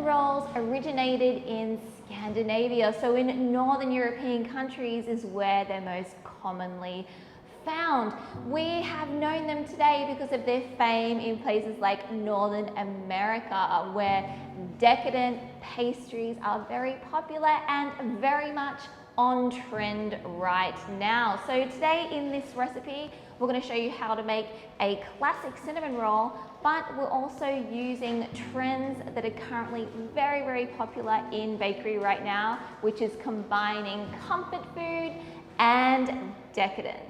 cinnamon rolls originated in Scandinavia, so in Northern European countries is where they're most commonly found. We have known them today because of their fame in places like Northern America, where decadent pastries are very popular and very much on trend right now. So today in this recipe, we're going to show you how to make a classic cinnamon roll, but we're also using trends that are currently very, very popular in bakery right now, which is combining comfort food and decadence.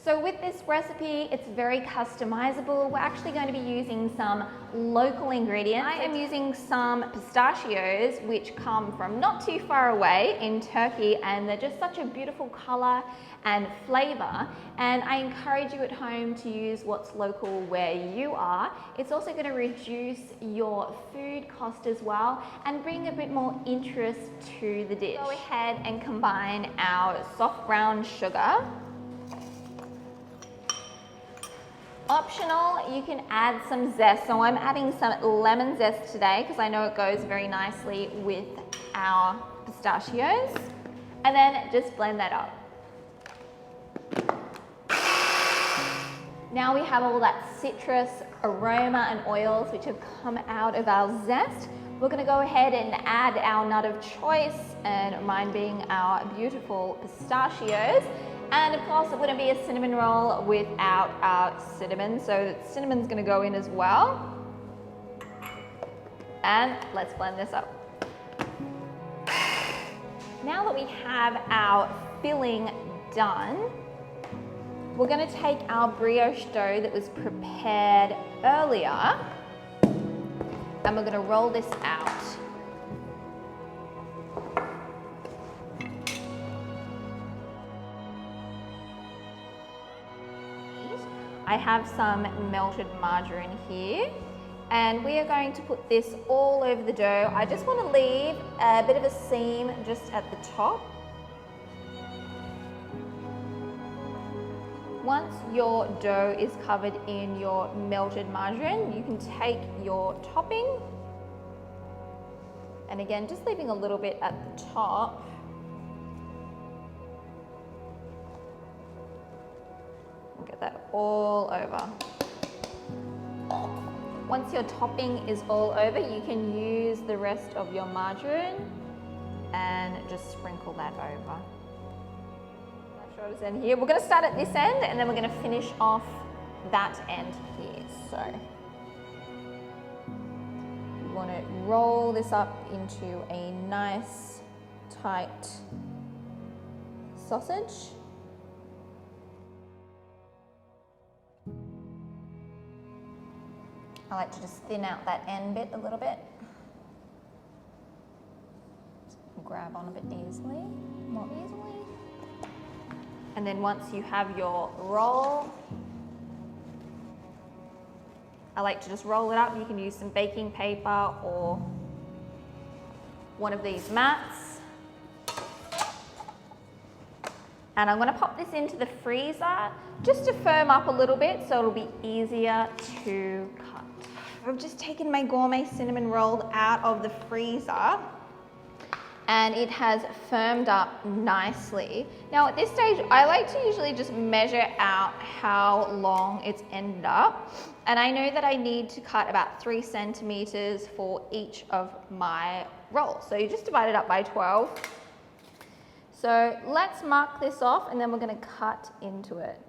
So with this recipe, it's very customizable. We're actually going to be using some local ingredients. I am using some pistachios, which come from not too far away in Turkey, and they're just such a beautiful color and flavor. And I encourage you at home to use what's local where you are. It's also going to reduce your food cost as well and bring a bit more interest to the dish. Go ahead and combine our soft brown sugar. Optional, you can add some zest. So I'm adding some lemon zest today because I know it goes very nicely with our pistachios. And then just blend that up. Now we have all that citrus aroma and oils which have come out of our zest. We're going to go ahead and add our nut of choice, and mine being our beautiful pistachios. And of course, it wouldn't be a cinnamon roll without our cinnamon, so cinnamon's going to go in as well. And let's blend this up. Now that we have our filling done, we're going to take our brioche dough that was prepared earlier, and we're going to roll this out. I have some melted margarine here, and we are going to put this all over the dough. I just want to leave a bit of a seam just at the top. Once your dough is covered in your melted margarine, you can take your topping, and again, just leaving a little bit at the top. Get that all over. Once your topping is all over, you can use the rest of your margarine and just sprinkle that over. My shoulders end here. We're going to start at this end and then we're going to finish off that end here. So you want to roll this up into a nice tight sausage. I like to just thin out that end bit a little bit. Grab on a bit more easily. And then once you have your roll, I like to just roll it up. You can use some baking paper or one of these mats. And I'm going to pop this into the freezer just to firm up a little bit so it'll be easier to cut. I've just taken my gourmet cinnamon roll out of the freezer and it has firmed up nicely. Now at this stage, I like to usually just measure out how long it's ended up. And I know that I need to cut about 3 centimeters for each of my rolls. So you just divide it up by 12. So let's mark this off and then we're going to cut into it.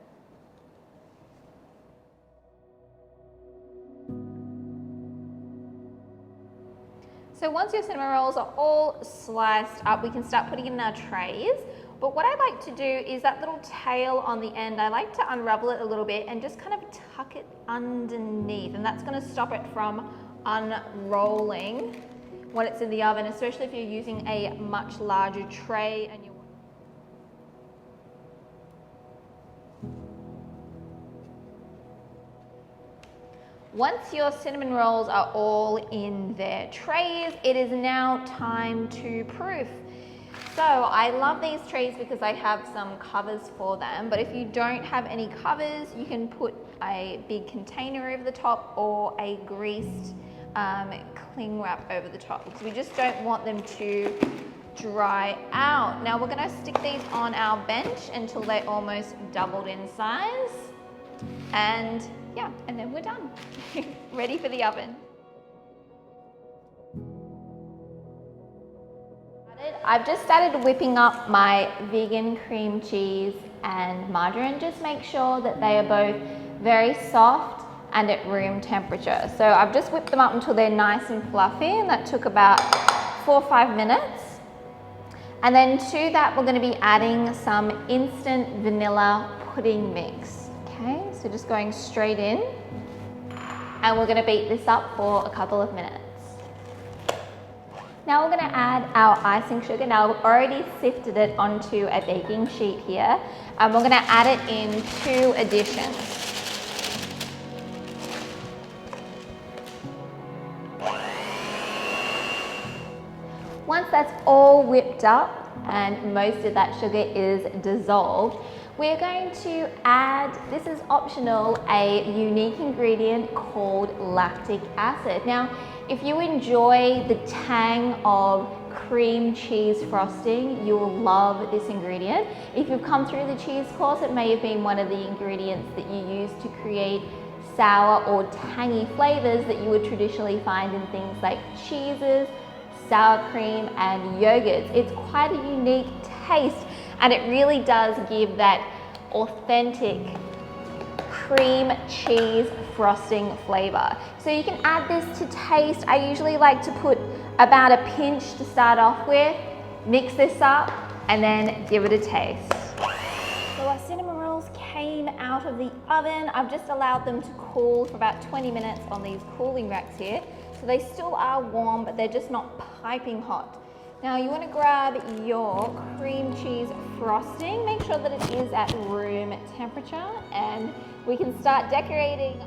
So once your cinnamon rolls are all sliced up, we can start putting it in our trays. But what I like to do is that little tail on the end, I like to unravel it a little bit and just kind of tuck it underneath. And that's going to stop it from unrolling when it's in the oven, especially if you're using a much larger tray and you Once your cinnamon rolls are all in their trays, it is now time to proof. So I love these trays because I have some covers for them, but if you don't have any covers, you can put a big container over the top or a greased cling wrap over the top, because we just don't want them to dry out. Now we're going to stick these on our bench until they almost doubled in size, and yeah, and then we're done. Ready for the oven. I've just started whipping up my vegan cream cheese and margarine. Just make sure that they are both very soft and at room temperature. So I've just whipped them up until they're nice and fluffy, and that took about 4 or 5 minutes. And then to that, we're going to be adding some instant vanilla pudding mix. Okay, so just going straight in, and we're going to beat this up for a couple of minutes. Now we're going to add our icing sugar. Now I've already sifted it onto a baking sheet here, and we're going to add it in 2 additions. Once that's all whipped up and most of that sugar is dissolved, we're going to add, this is optional, a unique ingredient called lactic acid. Now, if you enjoy the tang of cream cheese frosting, you will love this ingredient. If you've come through the cheese course, it may have been one of the ingredients that you use to create sour or tangy flavors that you would traditionally find in things like cheeses, sour cream and yogurts. It's quite a unique taste, and it really does give that authentic cream cheese frosting flavor. So you can add this to taste. I usually like to put about a pinch to start off with, mix this up, and then give it a taste. So our cinnamon rolls came out of the oven. I've just allowed them to cool for about 20 minutes on these cooling racks here. So they still are warm, but they're just not piping hot. Now you want to grab your cream cheese frosting. Make sure that it is at room temperature, and we can start decorating.